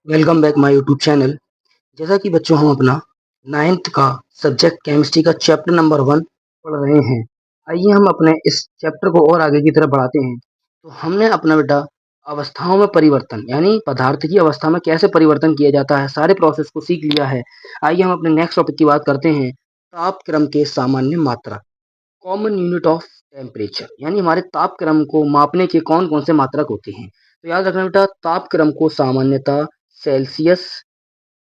Welcome back my YouTube channel. जैसा कि बच्चों हम अपना 9th का सब्जेक्ट केमिस्ट्री का चैप्टर नंबर 1 पढ़ रहे हैं। आइए हम अपने इस चैप्टर को और आगे की तरफ बढ़ाते हैं। तो हमने अपना बेटा अवस्थाओं में परिवर्तन यानी पदार्थ की अवस्था में कैसे परिवर्तन किया जाता है सारे प्रोसेस को सीख लिया है। आइए हम अपने नेक्स्ट टॉपिक की बात करते हैं। तापक्रम के सामान्य मात्रक, कॉमन यूनिट ऑफ टेम्परेचर, यानी हमारे तापक्रम को मापने के कौन कौन से मात्रक होते हैं। तो याद रखना बेटा, तापक्रम को सामान्यतः सेल्सियस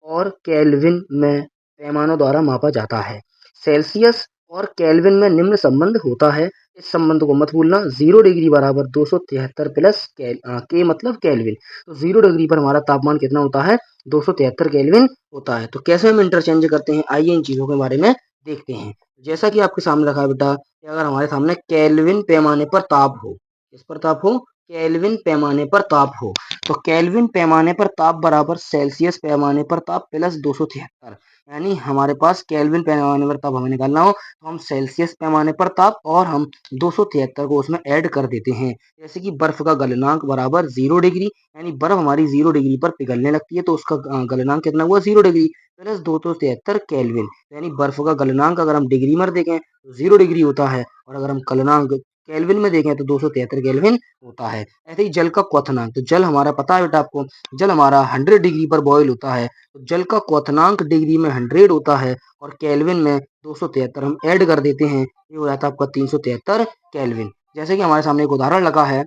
और केल्विन में पैमानों द्वारा मापा जाता है। सेल्सियस और केल्विन में निम्न संबंध होता है। इस संबंध को मत भूलना। 0 डिग्री बराबर 273 प्लस के मतलब केल्विन। तो 0 डिग्री पर हमारा तापमान कितना होता है? 273 केल्विन होता है। तो कैसे हम इंटरचेंज करते हैं, आइए इन चीज़ों के बारे में देखते हैं। जैसा कि आपके सामने रखा है बेटा, कि अगर हमारे सामने केल्विन पैमाने पर ताप हो, किस पर ताप हो? केल्विन पैमाने पर ताप हो। तो केल्विन पैमाने पर ताप बराबर सेल्सियस पैमाने पर ताप प्लस 273। यानी हमारे पास केल्विन पैमाने पर ताप हमें निकालना हो तो हम सेल्सियस पैमाने पर ताप और हम 273 को उसमें ऐड कर देते हैं। जैसे कि बर्फ का गलनांक बराबर 0 डिग्री, यानी बर्फ हमारी 0 डिग्री पर पिघलने लगती है तो उसका गलनांक कितना हुआ? 0 डिग्री प्लस 273 केल्विन। यानी बर्फ का गलनांक अगर हम डिग्री में देखें तो 0 डिग्री होता है, और अगर हम गलनांक केल्विन में देखें तो 273 केल्विन होता है। ऐसे ही जल का क्वथनांक, तो जल हमारा पता है बेटा आपको, जल हमारा 100 डिग्री पर बॉयल होता है। तो जल का क्वथनांक डिग्री में 100 होता है और केल्विन में 273 हम ऐड कर देते हैं, ये हो जाता है आपका 373 केल्विन। जैसे कि हमारे सामने एक उदाहरण लगा है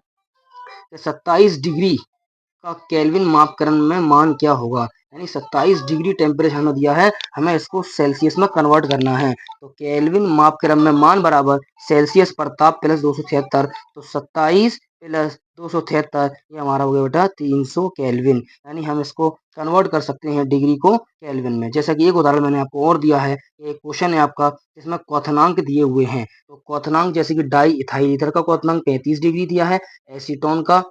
कि 27 डिग्री का केल्विन मापक्रम में मान क्या होगा। यानी 27 डिग्री टेम्परेचर हमें दिया है, हमें इसको सेल्सियस में कन्वर्ट करना है। तो केल्विन मापक्रम में मान बराबर सेल्सियस पर ताप प्लस 273। तो 27 प्लस 273 ये हमारा हो गया बेटा 300 केल्विन। यानी हम इसको कन्वर्ट कर सकते हैं डिग्री को केल्विन में। जैसा कि एक उदाहरण मैंने आपको और दिया है, एक क्वेश्चन है आपका जिसमें क्वथनांक दिए हुए हैं। तो क्वथनांक जैसे कि डाई इथाइल ईथर का क्वथनांक 35 डिग्री दिया है, एसीटोन का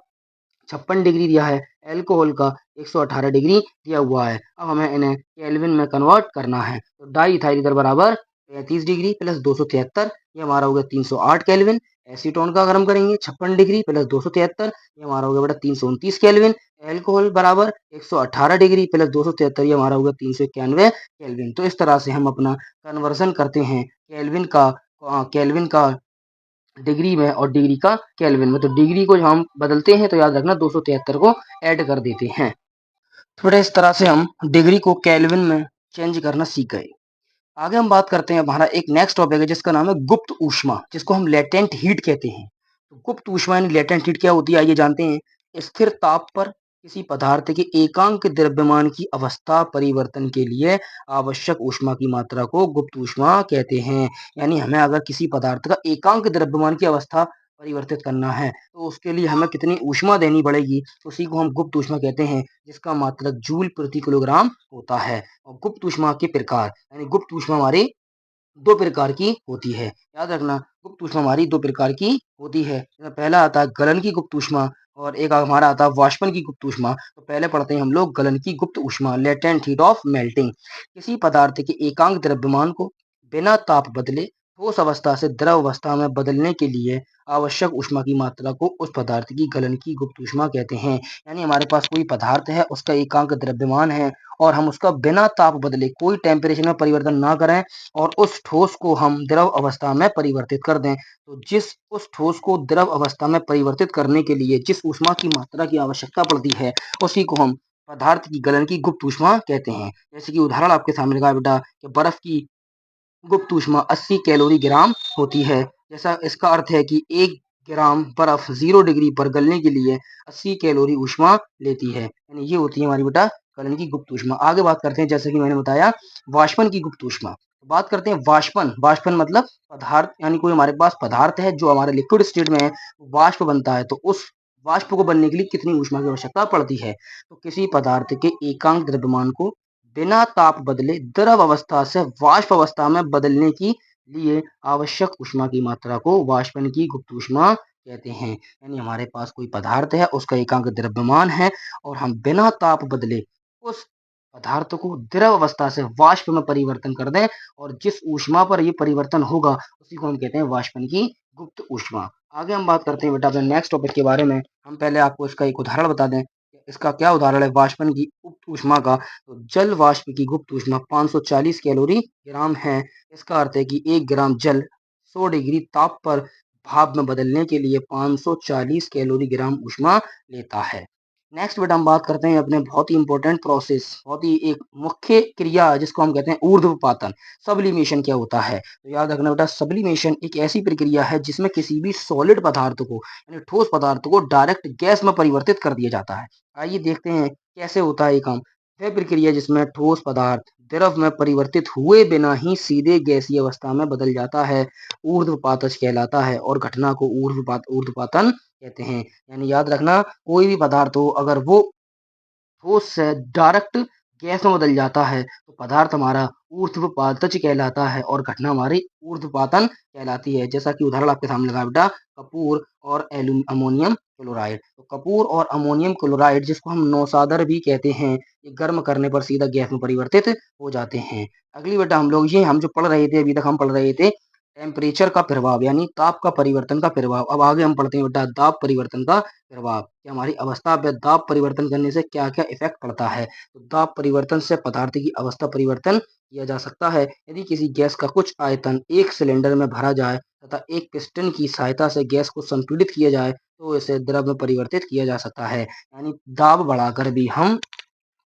56 डिग्री दिया है, अल्कोहल का 118 डिग्री दिया हुआ है। अब हमें इन्हें केल्विन में कन्वर्ट करना है। तो डाई इथाइल ईथर बराबर 35 डिग्री प्लस 273, ये हमारा हो गया 308 केल्विन। एसीटोन का अगर हम करेंगे 56 डिग्री प्लस 273, ये हमारा हो गया बेटा 329 केल्विन। अल्कोहल बराबर 118 डिग्री प्लस 273, ये हमारा हो गया 391 केल्विन। तो इस तरह से हम अपना कन्वर्जन करते हैं केल्विन का डिग्री में और डिग्री का केल्विन में। तो डिग्री को जब हम बदलते हैं तो याद रखना 273 को ऐड कर देते हैं। थोड़ा इस तरह से हम डिग्री को केल्विन में चेंज करना सीख गए। आगे हम बात करते हैं, हमारा एक नेक्स्ट टॉपिक है जिसका नाम है गुप्त ऊष्मा, जिसको हम लेटेंट हीट कहते हैं। तो गुप्त ऊष्मा यानी लेटेंट हीट क्या होती है, आइए जानते हैं। स्थिर ताप पर किसी पदार्थ के एकांक द्रव्यमान की अवस्था परिवर्तन के लिए आवश्यक ऊष्मा की मात्रा को गुप्त ऊष्मा कहते हैं। यानी हमें अगर किसी पदार्थ का एकांक द्रव्यमान की अवस्था परिवर्तित करना है तो उसके लिए हमें कितनी ऊष्मा देनी पड़ेगी, उसी को हम गुप्त ऊष्मा कहते हैं, जिसका मात्रक जूल प्रति किलोग्राम होता है। और गुप्त ऊष्मा के प्रकार, यानी गुप्त ऊष्मा हमारी दो प्रकार की होती है। याद रखना, गुप्त ऊष्मा हमारी दो प्रकार की होती है। पहला आता है गलन की गुप्त ऊष्मा और एक हमारा आता है वाष्पन की गुप्त ऊष्मा। तो पहले पढ़ते हैं हम लोग गलन की गुप्त ऊष्मा, लेटेंट हीट ऑफ मेल्टिंग। किसी पदार्थ के एकांक द्रव्यमान को बिना ताप बदले ठोस अवस्था से द्रव अवस्था में बदलने के लिए आवश्यक ऊष्मा की मात्रा को उस पदार्थ की गलन की गुप्त ऊष्मा कहते हैं। यानी हमारे पास कोई पदार्थ है, उसका एकांक द्रव्यमान है और हम उसका बिना ताप बदले कोई टेम्परेचर में परिवर्तन ना करें और उस ठोस को हम द्रव अवस्था में परिवर्तित कर दें। तो उस ठोस को द्रव अवस्था में परिवर्तित करने के लिए जिस ऊष्मा की मात्रा की आवश्यकता पड़ती है उसी को हम पदार्थ की गलन की गुप्त ऊष्मा कहते हैं। जैसे कि उदाहरण आपके सामने लगा बेटा कि बर्फ की गुप्त ऊष्मा 80 कैलोरी ग्राम होती है। जैसा इसका अर्थ है कि 1 ग्राम बर्फ 0 डिग्री पर गलने के लिए 80 कैलोरी ऊष्मा लेती है। यानी ये होती है हमारी बेटा गलन की गुप्त ऊष्मा। आगे बात करते हैं, जैसे कि मैंने बताया, वाष्पन की गुप्त ऊष्मा। तो बात करते हैं वाष्पन। वाष्पन मतलब पदार्थ, यानी कोई हमारे पास पदार्थ है जो हमारे लिक्विड स्टेट में है, वाष्प बनता है, तो उस वाष्प को बनने के लिए कितनी ऊष्मा की आवश्यकता पड़ती है। तो किसी पदार्थ के एकांक द्रव्यमान को बिना ताप बदले द्रव अवस्था से वाष्प अवस्था में बदलने की लिए आवश्यक ऊष्मा की मात्रा को वाष्पन की गुप्त ऊष्मा कहते हैं। यानी हमारे पास कोई पदार्थ है, उसका एकांक द्रव्यमान है और हम बिना ताप बदले उस पदार्थ को द्रव अवस्था से वाष्प में परिवर्तन कर दें और जिस ऊष्मा पर ये परिवर्तन होगा उसी को हम कहते हैं वाष्पन की गुप्त ऊष्मा। आगे हम बात करते हैं बेटा अपने नेक्स्ट टॉपिक के बारे में। हम पहले आपको इसका एक उदाहरण बता दें। इसका क्या उदाहरण है वाष्पन की गुप्त ऊष्मा का, तो जल वाष्प की गुप्त ऊष्मा 540 कैलोरी ग्राम है। इसका अर्थ है कि 1 ग्राम जल 100 डिग्री ताप पर भाप में बदलने के लिए 540 कैलोरी ग्राम ऊष्मा लेता है। नेक्स्ट बेटा हम बात करते हैं अपने बहुत ही इंपॉर्टेंट प्रोसेस, बहुत ही एक मुख्य क्रिया जिसको हम कहते हैं ऊर्ध्वपातन। सब्लिमेशन क्या होता है? तो याद रखना बेटा, सब्लिमेशन एक ऐसी प्रक्रिया है जिसमें किसी भी सॉलिड पदार्थ को यानी ठोस पदार्थ को डायरेक्ट गैस में परिवर्तित कर दिया जाता है। आइए देखते हैं कैसे होता है ये काम। वह प्रक्रिया जिसमें ठोस पदार्थ द्रव में परिवर्तित हुए बिना ही सीधे गैसीय अवस्था में बदल जाता है, ऊर्ध्वपातज कहलाता है और घटना को ऊर्ध्वपातन कहते हैं। यानी याद रखना, कोई भी पदार्थ हो अगर वो ठोस से डायरेक्ट गैस में बदल जाता है तो पदार्थ हमारा ऊर्ध्वपातज कहलाता है और घटना हमारी ऊर्ध्वपातन कहलाती है। जैसा कि उदाहरण आपके सामने लगा बेटा, कपूर और अमोनियम क्लोराइड। तो कपूर और अमोनियम क्लोराइड जिसको हम नौसादर भी कहते हैं, ये गर्म करने पर सीधा गैस में परिवर्तित हो जाते हैं। अगली बेटा हम जो पढ़ रहे थे, अभी तक हम पढ़ रहे थे टेम्परेचर का प्रभाव यानी ताप का परिवर्तन का प्रभाव। अब आगे हम पढ़ते हैं बेटा दाब परिवर्तन का प्रभाव, कि हमारी अवस्था पे दाब परिवर्तन करने से क्या-क्या इफेक्ट पड़ता है। तो दाब परिवर्तन से पदार्थ की अवस्था परिवर्तन किया जा सकता है। यदि किसी गैस का कुछ आयतन एक सिलेंडर में भरा जाए तथा एक पिस्टन की सहायता से गैस को संपीड़ित किया जाए तो इसे द्रव में परिवर्तित किया जा सकता है। यानी दाब बढ़ाकर भी हम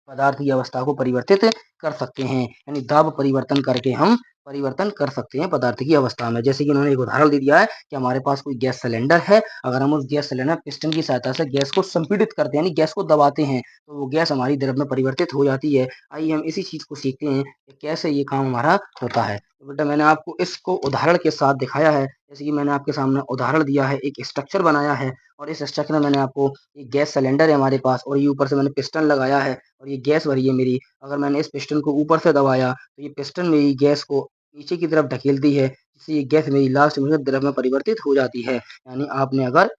पदार्थ की अवस्था को परिवर्तित कर सकते हैं, यानी दाब परिवर्तन करके हम परिवर्तन कर सकते हैं पदार्थ की अवस्था में। जैसे कि इन्होंने एक उदाहरण दे दिया है कि हमारे पास कोई गैस सिलेंडर है, अगर हम उस गैस सिलेंडर पिस्टन की सहायता से गैस को संपीड़ित करते हैं यानी गैस को दबाते हैं तो वो गैस हमारी द्रव में परिवर्तित हो जाती है। आइए हम इसी चीज को सीखते हैं कि कैसे ये काम हमारा होता है। तो बेटा मैंने आपको इसको उदाहरण के साथ दिखाया है, जैसे कि मैंने आपके सामने उदाहरण दिया है, एक स्ट्रक्चर बनाया है और इस स्ट्रक्चर में मैंने आपको एक गैस सिलेंडर है हमारे पास और ये ऊपर से मैंने पिस्टन लगाया है और ये गैस भरी है मेरी। अगर मैंने इस पिस्टन को ऊपर से दबाया तो ये पिस्टन मेरी गैस को नीचे की तरफ ढकेलती है, जिससे ये गैस मेरी लास्ट में द्रव में परिवर्तित हो जाती है। यानी आपने अगर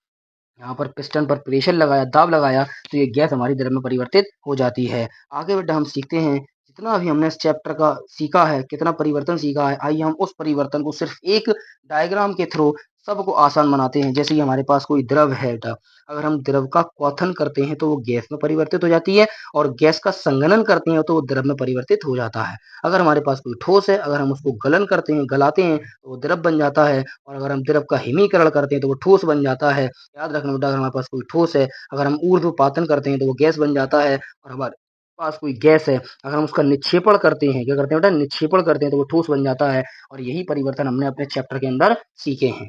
यहाँ पर पिस्टन पर प्रेशर लगाया, दाब लगाया तो ये गैस हमारी द्रव में परिवर्तित हो जाती है। आगे बेटा हम सीखते हैं, जितना अभी हमने इस चैप्टर का सीखा है, कितना परिवर्तन सीखा है, आइए हम उस परिवर्तन को सिर्फ एक डायग्राम के थ्रू सबको आसान बनाते हैं। जैसे कि हमारे पास कोई द्रव है बेटा, अगर हम द्रव का क्वथन करते हैं तो वो गैस में परिवर्तित हो जाती है और गैस का संघनन करते हैं तो वो द्रव में परिवर्तित हो जाता है। अगर हमारे पास कोई ठोस है, अगर हम उसको गलन करते हैं, गलाते हैं तो वो द्रव बन जाता है और अगर हम द्रव का हिमीकरण करते हैं तो वो ठोस बन जाता है। याद रखना बेटा, अगर हमारे पास कोई ठोस है, अगर हम ऊर्ध्वपातन करते हैं तो वो गैस बन जाता है और हमारे पास कोई गैस है, अगर हम उसका निक्षेपण करते हैं, क्या करते हैं बेटा, निक्षेपण करते हैं तो वो ठोस बन जाता है। और यही परिवर्तन हमने अपने चैप्टर के अंदर सीखे हैं।